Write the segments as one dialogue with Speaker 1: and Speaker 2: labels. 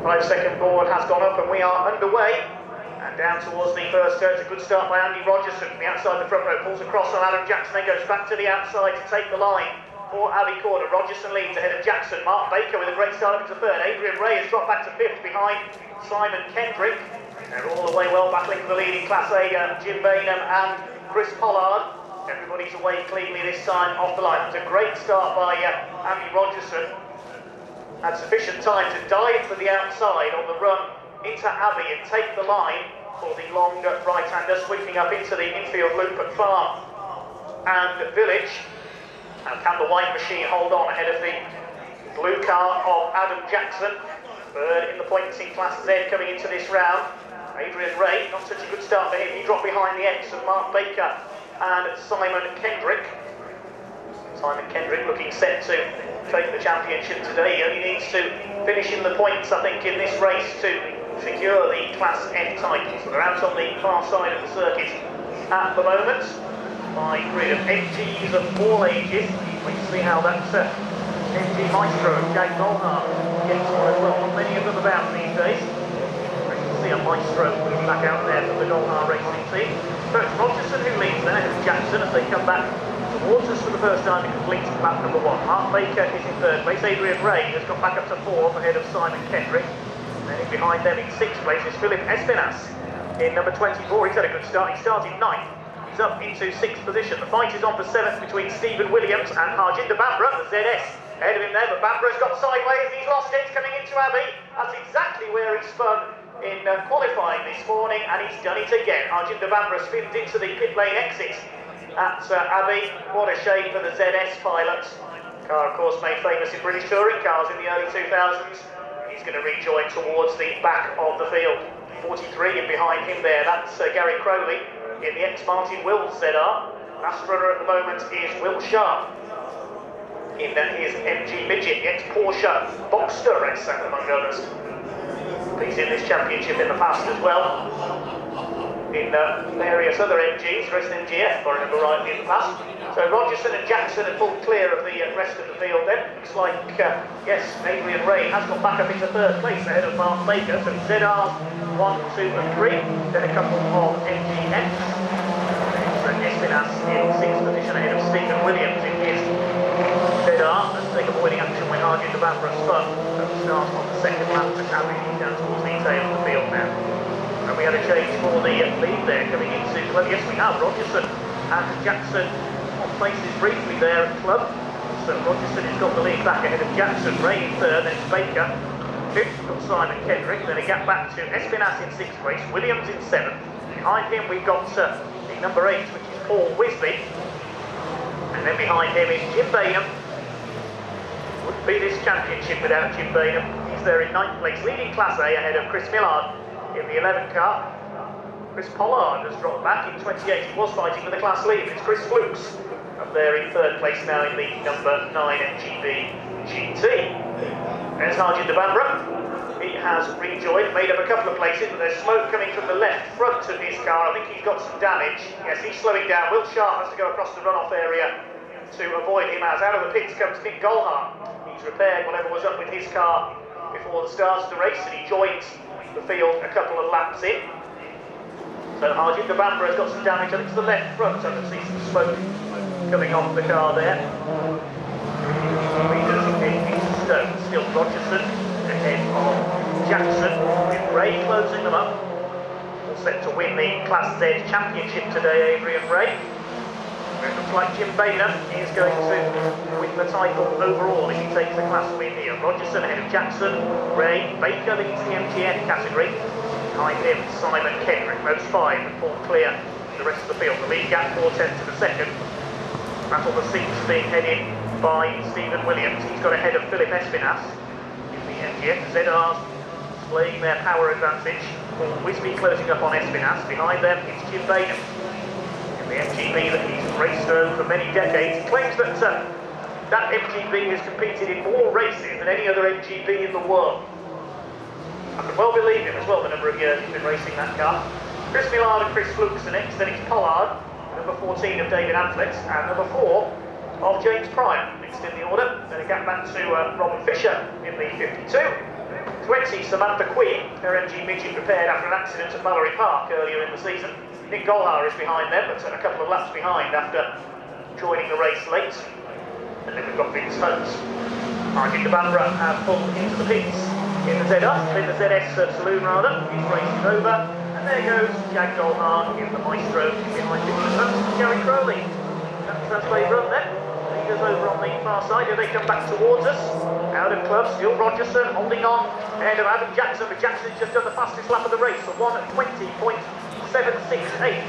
Speaker 1: 5-second board has gone up and we are underway. And down towards the first turn, it's a good start by Andy Rogerson from the outside of the front row, pulls across on Adam Jackson, then goes back to the outside to take the line for Abbey Corner. Rogerson leads ahead of Jackson. Mark Baker with a great start into third. Adrian Wray has dropped back to fifth behind Simon Kendrick. They're all the way well battling for the lead in Class A, Jim Bainham and Chris Pollard. Everybody's away cleanly this time off the line. It's a great start by Andy Rogerson. Had sufficient time to dive for the outside on the run into Abbey and take the line for the long right-hander, sweeping up into the infield loop at Farm and Village. And can the white machine hold on ahead of the blue car of Adam Jackson? Third in the points in Class Z coming into this round. Adrian Wray, not such a good start for him. He dropped behind the X of Mark Baker and Simon Kendrick. Simon Kendrick looking set to take the championship today. He only needs to finish in the points, I think, in this race to secure the Class F title. So they're out on the far side of the circuit at the moment by a grid of MGs of all ages. We can see how that MG Maestro, Jack Dolhart, gets on as well. Not many of them about these days. We can see a Maestro back out there from the Dolhart racing team. So it's Rogerson who leads then ahead of Jackson as they come back towards us for the first time to complete lap number one. Mark Baker is in third place. Adrian Wray has got back up to fourth ahead of Simon Kendrick. And in behind them in sixth place is Philip Espinas in number 24. He's had a good start. He started ninth. He's up into sixth position. The fight is on for seventh between Stephen Williams and Harjinder Bambra, the ZS. Ahead of him there, but Bambra's got sideways. He's lost it. He's coming into Abbey. That's exactly where he spun in qualifying this morning, and he's done it again. Harjinder Bambra spins into the pit lane exit at Abbey. What a shame for the ZS pilot. Car, of course, made famous in British touring cars in the early 2000s. He's going to rejoin towards the back of the field. 43 in behind him there. That's Gary Crowley in the ex-Martin Wills ZR. Last runner at the moment is Will Sharp in his MG Midget, the ex-Porsche Boxster racer, among others. He's in this championship in the past as well. In various other MGs, raced MGF, if I remember rightly, in the past. So Rogerson and Jackson have pulled clear of the rest of the field then. Looks like, yes, Adrian Wray has got back up into third place ahead of Mark Baker. So ZR's 1, 2 and 3. Then a couple of MGX. Espinas in sixth position ahead of Stephen Williams in his ZR. Let's take avoiding action when Harjinder Bambra spun at the start of the second lap for Abbey down towards the tail of the field now. And we had a change for the lead there coming into, well, yes, we have Rogerson and Jackson on places briefly there at the club. So Rogerson has got the lead back ahead of Jackson. Wray in third, then Baker. Fifth, we've got Simon Kendrick. Then a gap back to Espinas in sixth place, Williams in seventh. Behind him we've got the number 8, which is Paul Wisby. And then behind him is Jim Bainham. Wouldn't be this championship without Jim Bainham. He's there in ninth place, leading Class A ahead of Chris Millard in the 11 car. Chris Pollard has dropped back in 28. He was fighting for the class lead. It's Chris Flukes up there in third place now in the number 9 MGB GT. There's Harjinder Bambra. He has rejoined, made up a couple of places, but there's smoke coming from the left front of his car. I think he's got some damage. Yes, he's slowing down. Will Sharp has to go across the runoff area to avoid him as out of the pits comes Nick Golhart. He's repaired whatever was up with his car before the start of the race, and he joins the field a couple of laps in. So Harjinder Bambra has got some damage, I think, to the left front. I can see some smoke coming off the car there. Leaders in Stone, still Rogerson ahead of Jackson, with Wray closing them up. All set to win the Class Z Championship today, Adrian Wray. It looks like Jim Bainham is going to win the title overall if he takes the class win here. Rogerson ahead of Jackson, Wray, Baker leads the MGN category. Behind him, Simon Kendrick, those 5 and 4 clear the rest of the field. The lead gap 4 tenths to the second. Battle the seats being headed by Stephen Williams. He's got ahead of Philip Espinas in the MGF. ZR's displaying their power advantage. Paul Wisby closing up on Espinas. Behind them, it's Jim Bainham. The MGB that he's raced over for many decades. He claims that that MGB has competed in more races than any other MGB in the world. I can well believe him as well, the number of years he's been racing that car. Chris Millard and Chris Flukes are next, then it's Pollard, number 14 of David Antlitz, and number 4 of James Pryor, next in the order. Then a gap back to Robin Fisher in the 52. 20, Samantha Queen, her MG Midget repaired after an accident at Mallory Park earlier in the season. Nick Golhar is behind them, but a couple of laps behind after joining the race late. And then we've got Vince Holmes. Arjun Dabambra have pulled into the pits in the ZS saloon rather. His race is over. And there goes Jag Golhar in the Maestro behind Vince Holmes and Gary Crowley. That's where they run then. Leaders over on the far side. Here they come back towards us. Out of club, still Rogerson holding on ahead of Adam Jackson, but Jackson's just done the fastest lap of the race, a 1:20.768.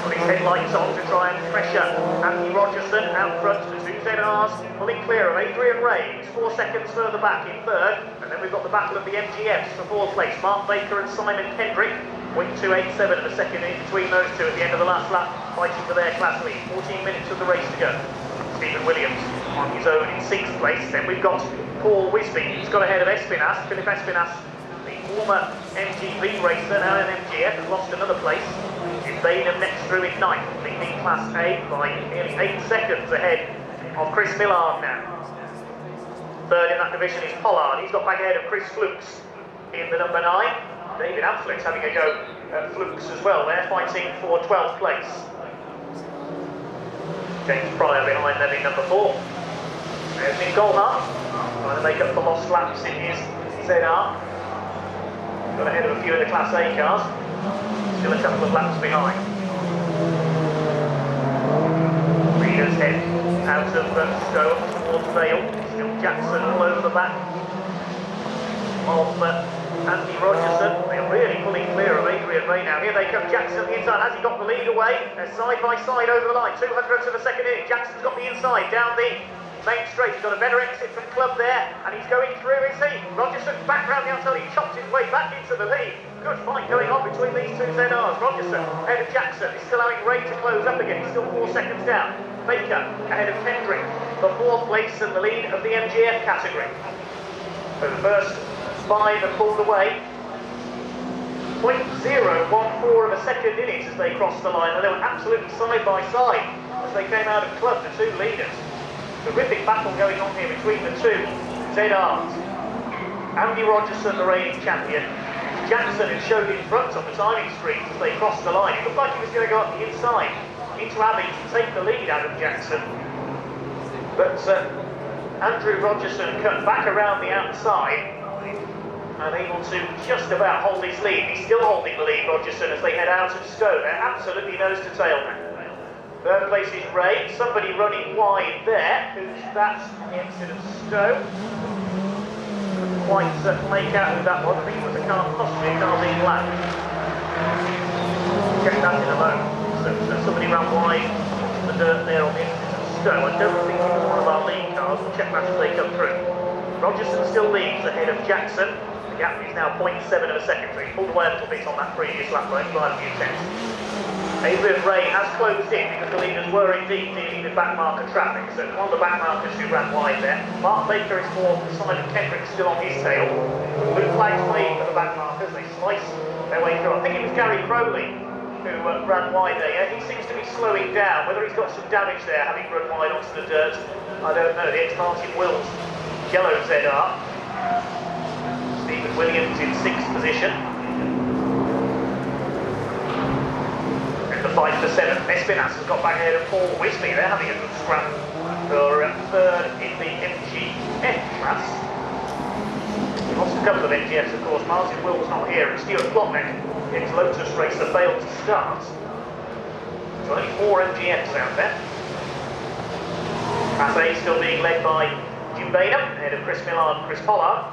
Speaker 1: Put his headlights on to try and pressure Andy Rogerson out front to 2 ZRs, pulling clear of Adrian Wray, who's 4 seconds further back in third, and then we've got the battle of the MGFs for fourth place, Mark Baker and Simon Kendrick, 0.287 of a second in between those two at the end of the last lap, fighting for their class lead, 14 minutes of the race to go. Stephen Williams on his own in 6th place. Then we've got Paul Wisby, who's got ahead of Espinas. Philip Espinas, the former MGV racer, now in MGF, has lost another place. Jim Bainham next through in 9th, leading Class A by nearly 8 seconds ahead of Chris Millard now. Third in that division is Pollard. He's got back ahead of Chris Flukes in the number 9. David Amflex having a go at Flukes as well. They're fighting for 12th place. James Pryor behind them in number 4. There's Nick Golhar, trying to make up for lost laps in his ZR. Got ahead of a few of the Class A cars. Still a couple of laps behind. Leaders head out of Stowe towards Vale. Still Jackson all over the back of Andy Rogerson. They're really pulling clear of Adrian Wray now. Here they come, Jackson the inside. Has he got the lead away? They're side by side over the line. 200ths of a second in. Jackson's got the inside down the main straight. He's got a better exit from club there, and he's going through, is he? Rogerson back round the outside. He chopped his way back into the lead. Good fight going on between these two ZRs. Rogerson ahead of Jackson. He's still having Wray to close up again. He's still 4 seconds down. Baker ahead of Kendrick for 4th place and the lead of the MGF category. So the first 5 have pulled away. 0.014 of a second in it as they crossed the line, and they were absolutely side by side as they came out of club, the two leaders. Terrific battle going on here between the two ZRs. Andy Rogerson, the reigning champion. Jackson, who showed in front on the timing screens as they crossed the line. It looked like he was going to go up the inside into Abbey to take the lead, Adam Jackson. But Andrew Rogerson cut back around the outside and able to just about hold his lead. He's still holding the lead, Rogerson, as they head out of Stowe. They're absolutely nose to tail now. Third place is Ray. Somebody running wide there. Who's that? The exit of Stowe. Couldn't quite make out who that was. I think it was a car, possibly a car being lapped. Check that in a moment. So somebody ran wide the dirt there on the exit of Stowe. I don't think it was one of our lead cars. We'll check that as they come through. Rogerson still leads ahead of Jackson. The gap is now 0.7 of a second, so he pulled away a little bit on that previous lap by a few tenths. Adrian Wray has closed in because the leaders were indeed dealing with backmarker traffic, so one of the backmarkers who ran wide there. Mark Baker is for Simon Kendrick still on his tail. Blue flags wave for the backmarkers, they slice their way through. I think it was Gary Crowley who ran wide there. Yeah, he seems to be slowing down. Whether he's got some damage there having run wide onto the dirt, I don't know. The ex-Martin Wills yellow ZR. Stephen Williams in 6th position. And the fight for 7th. Espinas has got back ahead of Paul Wisby. They're having a good scrap for 3rd in the MGF class. We lost a couple of MGFs, of course. Martin Wills not here, and Stuart Klopnek, his Lotus racer, failed to start. So only 4 MGFs out there. Class A still being led by Jim Bainham, ahead of Chris Millard and Chris Pollard.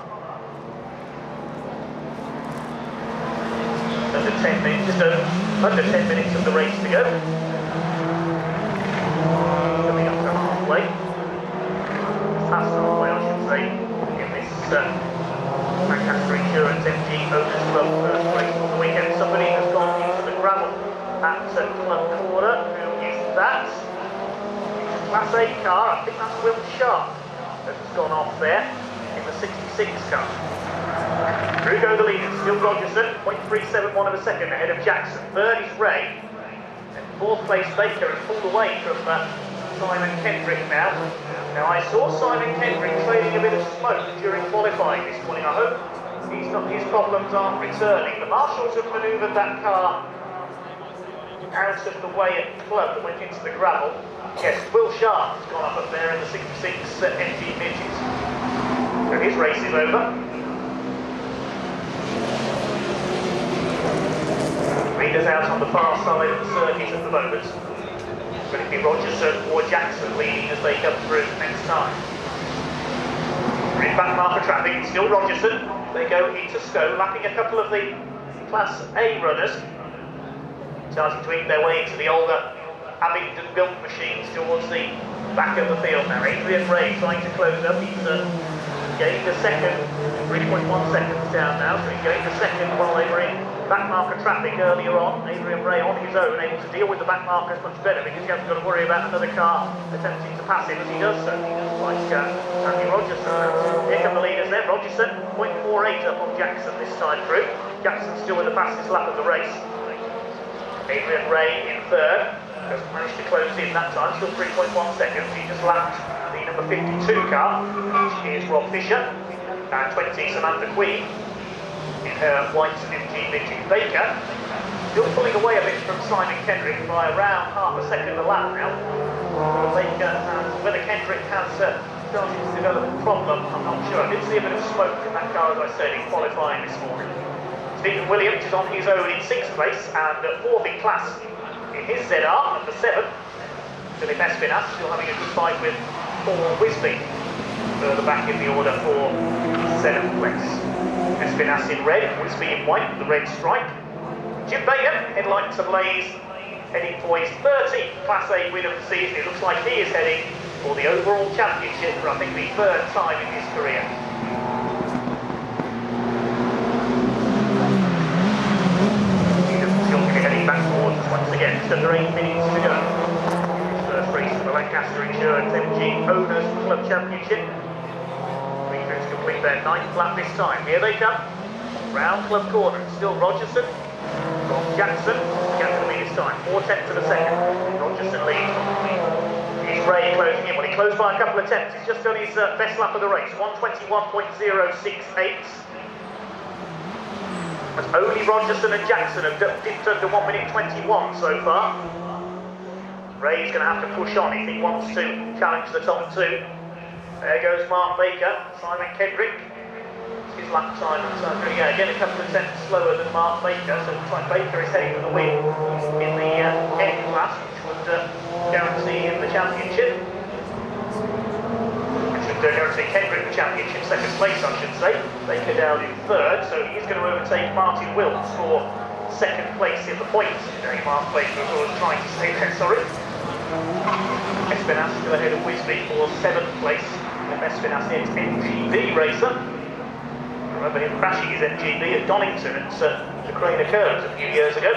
Speaker 1: Under 10 minutes, just under 10 minutes of the race to go. Coming up to halfway. Past halfway, I should say, in this Lancaster Insurance MGOC first race of the weekend. Somebody has gone into the gravel at Club Corner. Who is that? Class A car, I think that's Will Sharp that has gone off there in the 66 car. Through go the leaders, still Rogerson, 0.371 of a second ahead of Jackson. 3rd is Ray, and 4th place Baker has pulled away from Simon Kendrick now. Now I saw Simon Kendrick trailing a bit of smoke during qualifying this morning. I hope his problems aren't returning. The marshals have manoeuvred that car out of the way at the club that went into the gravel. Yes, Will Sharp has gone up there in the 66 MG midgets. So his race is over. Leaders out on the far side of the circuit at the moment. Will it be Rogerson or Jackson leading as they come through next time? We're in back marker traffic, still Rogerson. They go into Stowe, lapping a couple of the Class A runners, starting to eat their way into the older Abingdon-built machines towards the back of the field now. Adrian Wray trying to close up. He's gained a second, 3.1 seconds down now, so he gained a second while they were in back marker traffic earlier on. Adrian Wray on his own, able to deal with the back markers much better because he hasn't got to worry about another car attempting to pass him as he does so. Like Andy Rogerson. Here come the leaders then. Rogerson, 0.48 up on Jackson this time through. Jackson still with the fastest lap of the race. Adrian Wray in third. Doesn't manage to close in that time, still 3.1 seconds. He just lapped the number 52 car, which is Rob Fisher, and 20 Samantha Queen in her white MG midget. Baker still pulling away a bit from Simon Kendrick by around half a second a lap now. Baker and whether Kendrick has started to develop a problem, I'm not sure. I did see a bit of smoke from that car, as I said, in qualifying this morning. Stephen Williams is on his own in 6th place and 4th in class in his ZR, number 7. Philip Espinas still having a good fight with Paul Wisby further back in the order for 7th place. Espinas in red, Wisby in white with the red stripe. Jim Baker, headlights ablaze, heading for his 13th Class A win of the season. It looks like he is heading for the overall championship for I think the 3rd time in his career. Heading back towards us once again, just under 8 minutes to go. First race for the Lancaster Insurance MG Owners Club Championship. Three crews complete their 9th lap this time. Here they come. Round club corner. Still Rogerson from Jackson. Jackson lead this time. 4/10 of a second. Rogerson leads. He's Ray closing in. Well, he closed by a couple of tenths. He's just done his best lap of the race. 1:21.068. As only Rogerson and Jackson have dipped under 1:21 so far. Ray's going to have to push on if he wants to challenge the top two. There goes Mark Baker, Simon Kendrick. His lap time, yeah, again a couple of tenths slower than Mark Baker, so it looks like Baker is heading for the win in the N class, which would guarantee him the championship. Guarantee Kendrick the championship, 2nd place I should say. Baker down in 3rd, so he's going to overtake Martin Wills for 2nd place in the points today. Mark Baker was trying to stay there, sorry. Espinas still ahead of Wisby for 7th place. Espinas is MGB racer. Remember him crashing his MGB at Donington at the Craner Curves a few years ago.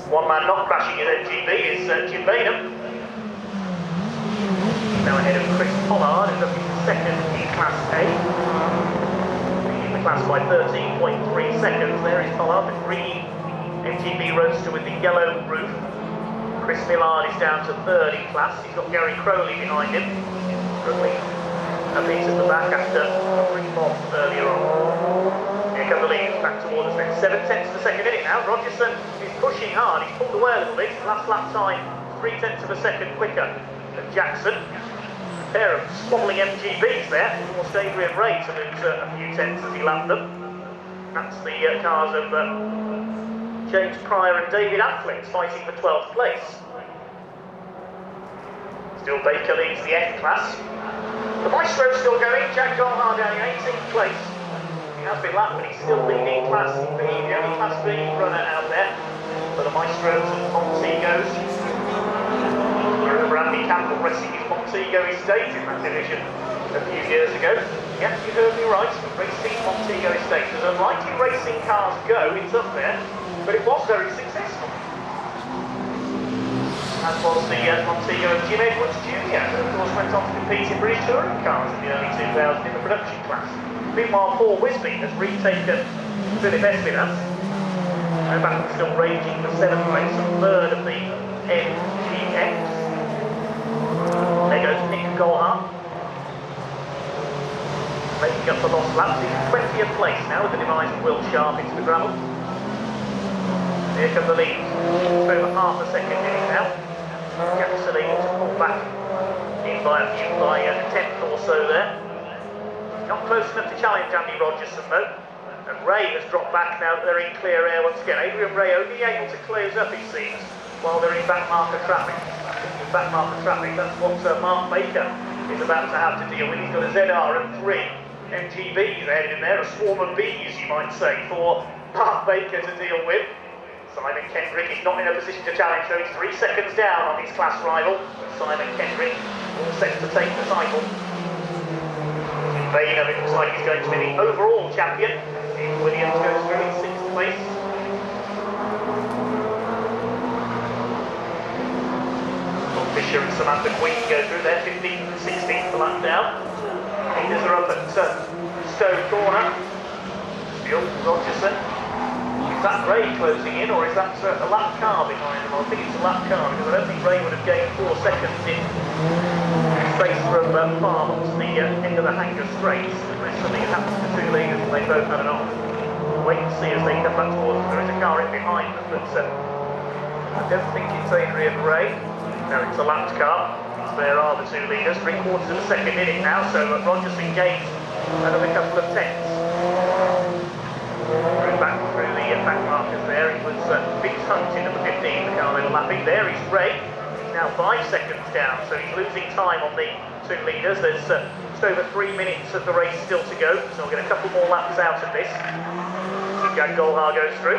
Speaker 1: One man not crashing his MGB is Jim Bainham. Now ahead of Chris Pollard, who's up in 2nd in Class A. Leading the class by 13.3 seconds. There is Pollard, the green MGB roadster with the yellow roof. Chris Millard is down to 3rd in class. He's got Gary Crowley behind him. Crowley a bit at the back after a ring bomb earlier on. Here come the leaders back towards us then. 7/10 of a second in it now. Rogerson is pushing hard. He's pulled away a little bit. Last lap time, 3/10 of a second quicker than Jackson. A pair of squabbling MGBs there. Forced Adrian Wray to lose a few tenths as he lapped them. That's the cars of James Pryor and David Affleck fighting for 12th place. Still Baker leads the F class. The Maestro's still going. Jack Garhar down in 18th place. He has been lapped, but he's still leading Class B, the only Class B runner out there for the Maestros and Montegos. Andy Campbell resting his Montego estate in that division a few years ago. Yes, you heard me right, racing Montego estate. As unlikely racing cars go, it's up there, but it was very successful. As was the Montego of Jim Edwards Jr., who of course went on to compete in British touring cars in the early 2000s in the production class. Meanwhile, Paul Wisby has retaken Philip Espinas. Back still raging for 7th place and 3rd of the MGX. Golhar. Making up the lost laps, in 20th place now with the demise of Will Sharp into the gravel. Here come the lead, it's over half a second in it now. Jackson able to pull back in by a tenth or so there. Not close enough to challenge Andy Rogerson though. And Ray has dropped back now that they're in clear air once again. Adrian Wray only able to close up, it seems, while they're in back marker traffic. In back marker traffic, that's what Mark Baker is about to have to deal with. He's got a ZR and 3 MGBs ahead in there, a swarm of bees, you might say, for Mark Baker to deal with. Simon Kendrick is not in a position to challenge, though he's 3 seconds down on his class rival. Simon Kendrick all set to take the title. In vain, it looks like he's going to be the overall champion. Williams goes through in 6th place. Fisher and Samantha Queen go through there, 15th and 16th the lap down. Leaders are up at Stowe Corner. Still Rogerson. Is that Ray closing in, or is that a lap car behind him? I think it's a lap car, because I don't think Ray would have gained 4 seconds in space from Farm to the end of the Hanger Straight, unless something had happened to the 2 leaders and they both had an off. We'll wait and see as they come back towards them. There is a car in behind them, but I don't think it's Adrian Wray. No, it's a lapped car. There are the 2 leaders, 3/4 of a second in it now, so Rogerson gains another couple of tenths. Back through the back markers there, it was Vince Hunt in number 15, the car they were lapping. There is Ray, he's now 5 seconds down, so he's losing time on the 2 leaders. There's just over 3 minutes of the race still to go, so we'll get a couple more laps out of this. Jack Golhar goes through,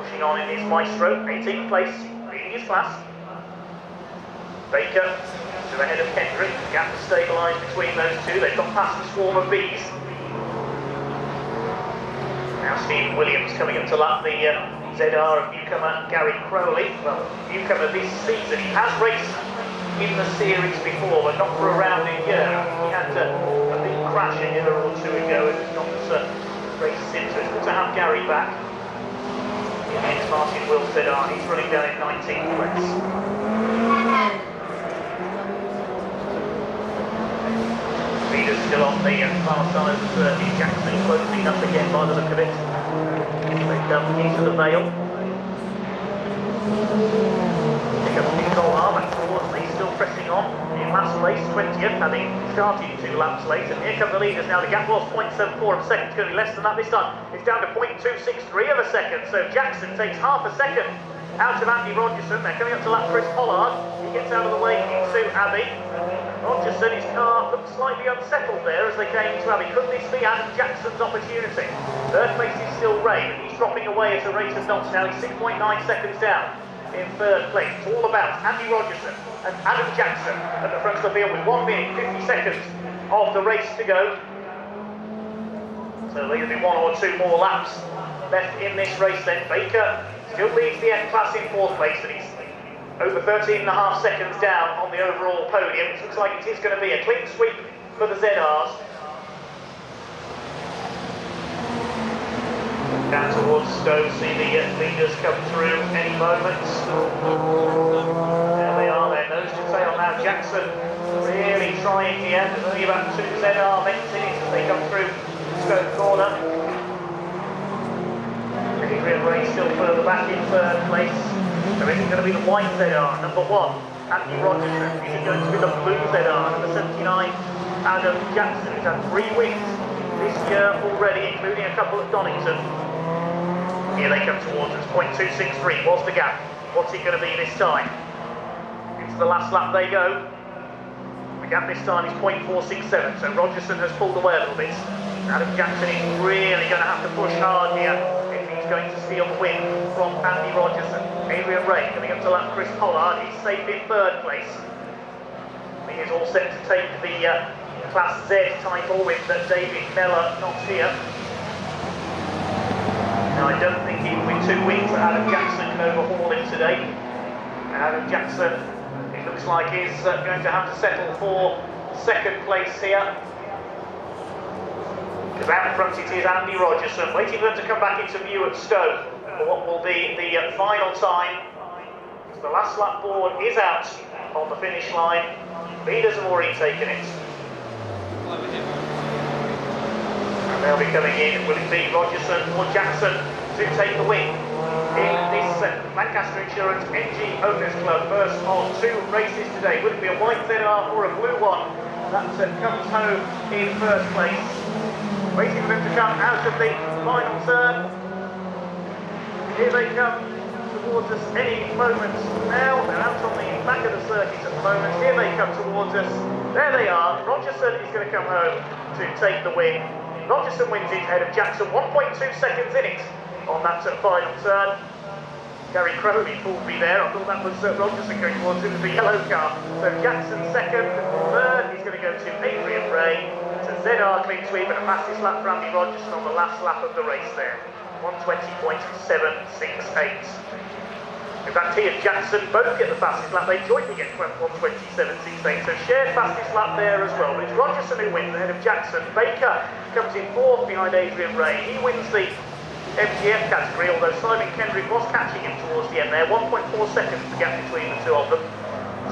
Speaker 1: pushing on in his Maestro, 18th place, leading his class. Baker to the head of Kendrick, the gap is stabilised between those 2, they've got past the swarm of bees. Now Stephen Williams coming up to lap the ZR of newcomer Gary Crowley. Well, newcomer this season, he has raced in the series before, but not for around a year. He had a big crash a year or 2 ago and not raced since, so it's good to have Gary back. Here's Martin Will ZR, he's running down in 19th place. Leaders still on the far side of the 30. Jackson closing up again by the look of it. They come into the Vale. Pick up Nicole Harman towards me, still pressing on in last place, 20th, having started 2 laps late. And here come the leaders now. The gap was 0.74 of a second. It's going to be less than that this time. It's down to 0.263 of a second. So Jackson takes half a second out of Andy Rogerson. They're coming up to lap Chris Pollard. He gets out of the way into Abbey. Rogerson, his car looked slightly unsettled there as they came to Abbey. Could this be Adam Jackson's opportunity? 3rd place is still Ray, but he's dropping away at a rate of knots now. He's 6.9 seconds down in 3rd place. It's all about Andy Rogerson and Adam Jackson at the front of the field with 1 minute 50 seconds of the race to go. So there'll either be 1 or 2 more laps left in this race then. Baker still leads the F-Class in 4th place, and he's over 13.5 seconds down on the overall podium. It looks like it is going to be a clean sweep for the ZRs. Down towards Stowe, see the leaders come through any moment. There they are, their nose to tail now. Jackson really trying here. There's only about 2 ZR lengths in it as they come through Stowe Corner. Adrian Wray still further back in 3rd place. So is it going to be the white ZR, number 1, Andy Rogerson? Is it going to be the blue ZR, number 79, Adam Jackson, who's had 3 wins this year already, including a couple at Donington? Here they come towards us, 0.263 was the gap. What's it going to be this time? Into the last lap they go. The gap this time is 0.467, so Rogerson has pulled away a little bit. Adam Jackson is really going to have to push hard here if he's going to steal the win from Andy Rogerson. Adrian Wray coming up to lap Chris Pollard, he's safe in 3rd place. He is all set to take the Class Z title with David Mellor not here. Now I don't think even with 2 wins that Adam Jackson can overhaul him today. And Adam Jackson, it looks like, is going to have to settle for 2nd place here. Because out in front it is Andy Rogerson, waiting for them to come back into view at Stowe for what will be the final time as the last lap board is out on the finish line. Leaders have already taken it. And they'll be coming in. Will it be Rogerson or Jackson to take the win in this Lancaster Insurance MG Owners Club? First on 2 races today. Will it be a white ZR or a blue one that comes home in first place? Waiting for them to come out of the final turn. Here they come towards us any moment now. They're out on the back of the circuit at the moment. Here they come towards us. There they are. Rogerson is going to come home to take the win. Rogerson wins it ahead of Jackson, 1.2 seconds in it on that final turn. Gary Crowley pulled me there. I thought that was Rogerson going towards him with the yellow car. So Jackson second. Third is going to go to Adrian Wray. It's a ZR clean sweep and a fastest lap for Andy Rogerson on the last lap of the race there. 120.768. In fact, he and Jackson both get the fastest lap. They jointly get 120.768. So shared fastest lap there as well. But it's Rogerson who wins ahead of Jackson. Baker comes in 4th behind Adrian Wray. He wins the MGF category, although Simon Kendrick was catching him towards the end there. 1.4 seconds the gap between the two of them.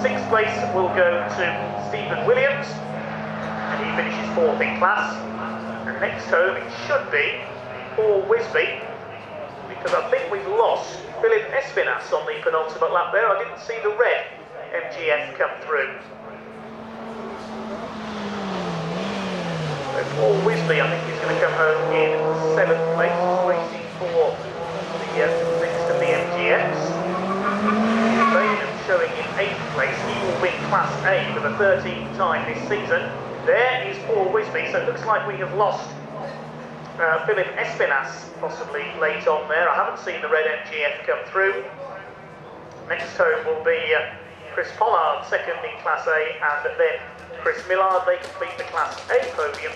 Speaker 1: 6th place will go to Stephen Williams, and he finishes 4th in class. And next home it should be Paul Wisby, because I think we've lost Philip Espinas on the penultimate lap there. I didn't see the red MGF come through. So Paul Wisby, I think he's going to come home in 7th place, waiting for the next of the MGFs. Bainham showing in 8th place. He will win Class A for the 13th time this season. There is Paul Wisby, so it looks like we have lost Philip Espinas possibly late on there. I haven't seen the red MGF come through. Next home will be Chris Pollard, second in Class A, and then Chris Millard. They complete the Class A podium.